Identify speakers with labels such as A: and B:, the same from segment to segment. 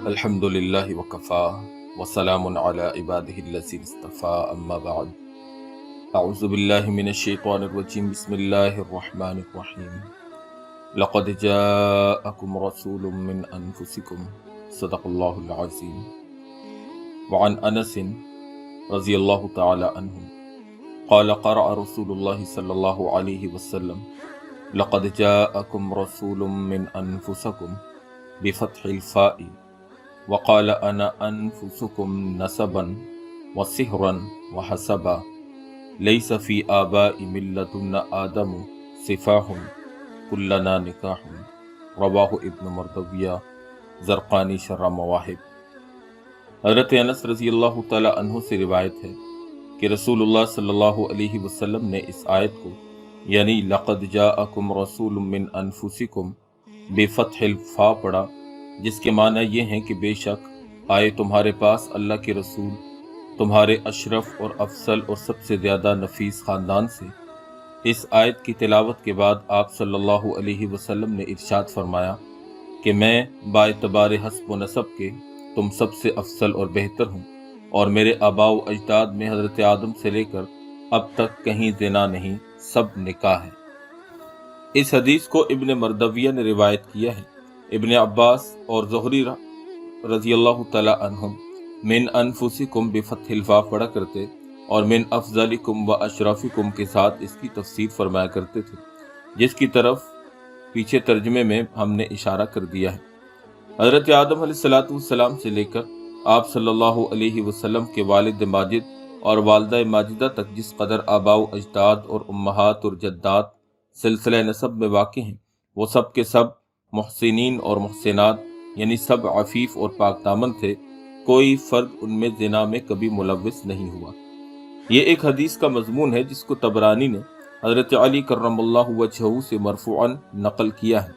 A: الحمد للہ وکفا وسلام علی عبادہ الذین اصطفیٰ اما بعد اعوذ باللہ من الشیطان الرجیم بسم اللہ الرحمن الرحیم لقد جاءکم رسول من انفسکم صدق اللہ العظیم وعن انس رضی اللہ تعالی عنہ قال قرأ رسول اللہ صلی اللہ علیہ وسلم لقد جاءکم رسول من انفسکم بفتح الفاء وقال انا انفسکم نسبا وصہرا وحسبا لیس فی آباء ملتنا آدم صفاح کلنا نکاح رواہ ابن مردویہ زرقانی شرح مواہب۔ حضرت انس رضی اللہ تعالی عنہ سے روایت ہے کہ رسول اللہ صلی اللہ علیہ وسلم نے اس آیت کو یعنی لقد جاءکم رسول من انفسکم بفتح الفاء پڑھا، جس کے معنی یہ ہیں کہ بے شک آئے تمہارے پاس اللہ کے رسول تمہارے اشرف اور افضل اور سب سے زیادہ نفیس خاندان سے۔ اس آیت کی تلاوت کے بعد آپ صلی اللہ علیہ وسلم نے ارشاد فرمایا کہ میں باعتبار حسب و نسب کے تم سب سے افضل اور بہتر ہوں، اور میرے آباء و اجداد میں حضرت آدم سے لے کر اب تک کہیں زنا نہیں، سب نکاح ہے۔ اس حدیث کو ابن مردویہ نے روایت کیا ہے۔ ابن عباس اور زہری رضی اللہ تعالی عنہم من انفسکم بفتح الفاء پڑھا کرتے اور من افضلکم و اشرفکم کے ساتھ اس کی تفسیر فرمایا کرتے تھے، جس کی طرف پیچھے ترجمے میں ہم نے اشارہ کر دیا ہے۔ حضرت آدم علیہ السلام سے لے کر آپ صلی اللہ علیہ وسلم کے والد ماجد اور والدہ ماجدہ تک جس قدر آباء و اجداد اور امہات اور جدات سلسلہ نسب میں واقع ہیں، وہ سب کے سب محسنین اور محسنات یعنی سب عفیف اور پاک دامن تھے، کوئی فرد ان میں زنا میں کبھی ملوث نہیں ہوا۔ یہ ایک حدیث کا مضمون ہے جس کو طبرانی نے حضرت علی کرم اللہ وجہہ سے مرفوعاً نقل کیا ہے۔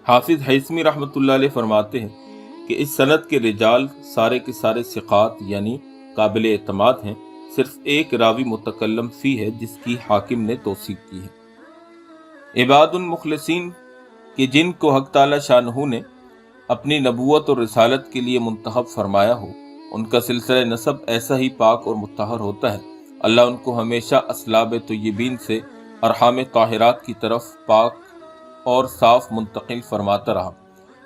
A: حافظ حیثمی رحمۃ اللہ علیہ فرماتے ہیں کہ اس سند کے رجال سارے کے سارے ثقات یعنی قابل اعتماد ہیں، صرف ایک راوی متکلم فی ہے جس کی حاکم نے توثیق کی ہے۔ عباد المخلصین کہ جن کو حق تعالی شانہ نے اپنی نبوت اور رسالت کے لیے منتخب فرمایا ہو، ان کا سلسلہ نسب ایسا ہی پاک اور مطہر ہوتا ہے۔ اللہ ان کو ہمیشہ اسلاب طیبین سے ارحام طاہرات کی طرف پاک اور صاف منتقل فرماتا رہا۔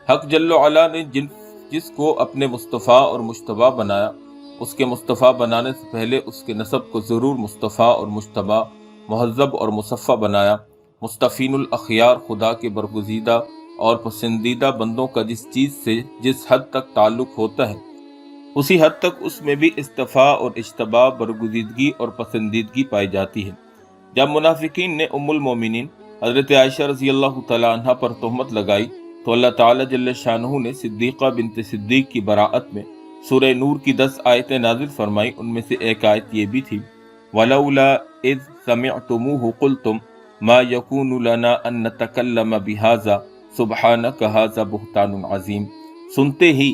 A: حق جل وعلا نے جس کو اپنے مصطفیٰ اور مجتبیٰ بنایا، اس کے مصطفیٰ بنانے سے پہلے اس کے نسب کو ضرور مصطفیٰ اور مجتبیٰ، مہذب اور مصفہ بنایا۔ مصطفین الاخیار خدا کے برگزیدہ اور پسندیدہ بندوں کا جس چیز سے جس حد تک تعلق ہوتا ہے، اسی حد تک اس میں بھی اصطفاء اور اجتباء، برگزیدگی اور پسندیدگی پائی جاتی ہے۔ جب منافقین نے ام المومنین حضرت عائشہ رضی اللہ تعالی عنہ پر تہمت لگائی تو اللہ تعالی جل شانہ نے صدیقہ بنت صدیق کی براءت میں سورہ نور کی 10 آیتیں نازل فرمائی۔ ان میں سے ایک آیت یہ بھی تھی وَلَوْلَا إِذْ سَمِعْتُمُوهُ قُلْتُمْ مَا يَكُونُ لَنَا أَن نَّتَكَلَّمَ بِهَذَا سُبْحَانَكَ هَذَا بُهْتَانٌ عَظِيمٌ، سنتے ہی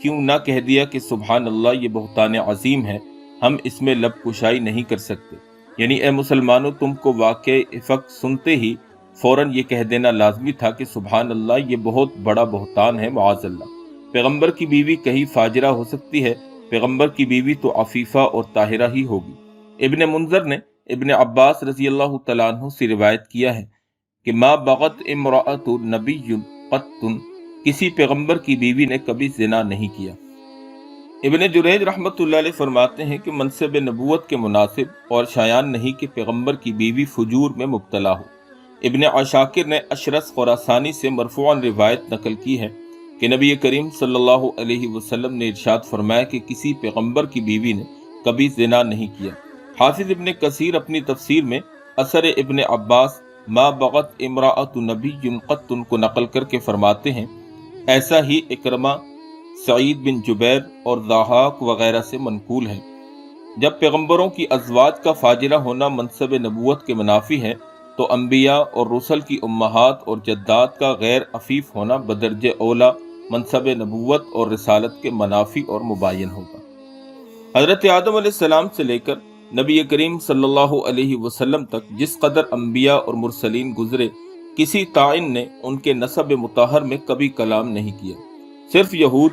A: کیوں نہ کہہ دیا کہ سبحان اللہ یہ بہتان عظیم ہے، ہم اس میں لب کشائی نہیں کر سکتے۔ یعنی اے مسلمانوں، تم کو واقع افق سنتے ہی فوراً یہ کہہ دینا لازمی تھا کہ سبحان اللہ یہ بہت بڑا بہتان ہے، معاذ اللہ۔ پیغمبر کی بیوی کہیں فاجرہ ہو سکتی ہے، پیغمبر کی بیوی تو عفیفہ اور طاہرہ ہی ہوگی۔ ابن منذر نے ابن عباس رضی اللہ تعالیٰ عنہ سے روایت کیا ہے کہ ما بغت امرأۃ نبی قط، کسی پیغمبر کی بیوی نے کبھی زنا نہیں کیا۔ ابن جریج رحمۃ اللہ علیہ فرماتے ہیں کہ منصب نبوت کے مناسب اور شایان نہیں کہ پیغمبر کی بیوی فجور میں مبتلا ہو۔ ابن عشاکر نے اشرس خراسانی سے مرفوعاً روایت نقل کی ہے کہ نبی کریم صلی اللہ علیہ وسلم نے ارشاد فرمایا کہ کسی پیغمبر کی بیوی نے کبھی زنا نہیں کیا۔ حافظ ابن کثیر اپنی تفسیر میں اثر ابن عباس ما بغت امرأۃ نبی قط کو نقل کر کے فرماتے ہیں ایسا ہی اکرمہ، سعید بن جبیر اور ضحاک وغیرہ سے منقول ہے۔ جب پیغمبروں کی ازواج کا فاجرہ ہونا منصب نبوت کے منافی ہے تو انبیاء اور رسل کی امہات اور جدات کا غیر عفیف ہونا بدرجہ اولا منصب نبوت اور رسالت کے منافی اور مباین ہوگا۔ حضرت آدم علیہ السلام سے لے کر نبی کریم صلی اللہ علیہ وسلم تک جس قدر انبیاء اور مرسلین گزرے، کسی طاعن نے ان کے نسب مطہر میں کبھی کلام نہیں کیا۔ صرف یہود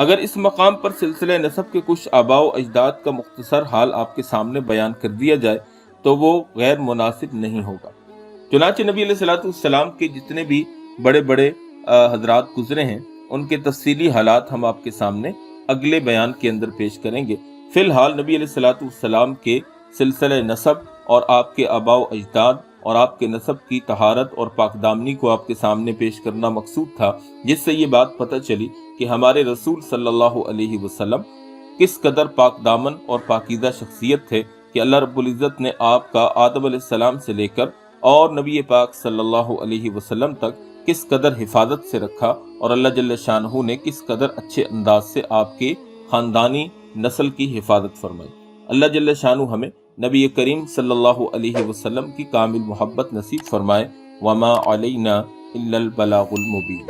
A: اگر اس مقام پر سلسلہ نسب کے کچھ آباء و اجداد کا مختصر حال آپ کے سامنے بیان کر دیا جائے تو وہ غیر مناسب نہیں ہوگا۔ چنانچہ نبی علیہ الصلوۃ والسلام کے جتنے بھی بڑے بڑے حضرات گزرے ہیں ان کے تفصیلی حالات ہم آپ کے سامنے اگلے بیان کے اندر پیش کریں گے۔ فی الحال نبی علیہ الصلوۃ والسلام کے سلسلہ نسب اور آپ کے آباء و اجداد اور آپ کے نسب کی طہارت اور پاک دامنی کو آپ کے سامنے پیش کرنا مقصود تھا، جس سے یہ بات پتہ چلی کہ ہمارے رسول صلی اللہ علیہ وسلم کس قدر پاک دامن اور پاکیزہ شخصیت تھے کہ اللہ رب العزت نے آپ کا آدم علیہ السلام سے لے کر اور نبی پاک صلی اللہ علیہ وسلم تک کس قدر حفاظت سے رکھا، اور اللہ جل شانہ نے کس قدر اچھے انداز سے آپ کے خاندانی نسل کی حفاظت فرمائی۔ اللہ جل شانہ ہمیں نبی کریم صلی اللہ علیہ وسلم کی کامل محبت نصیب فرمائے۔ وما علینا الا البلاغ المبین۔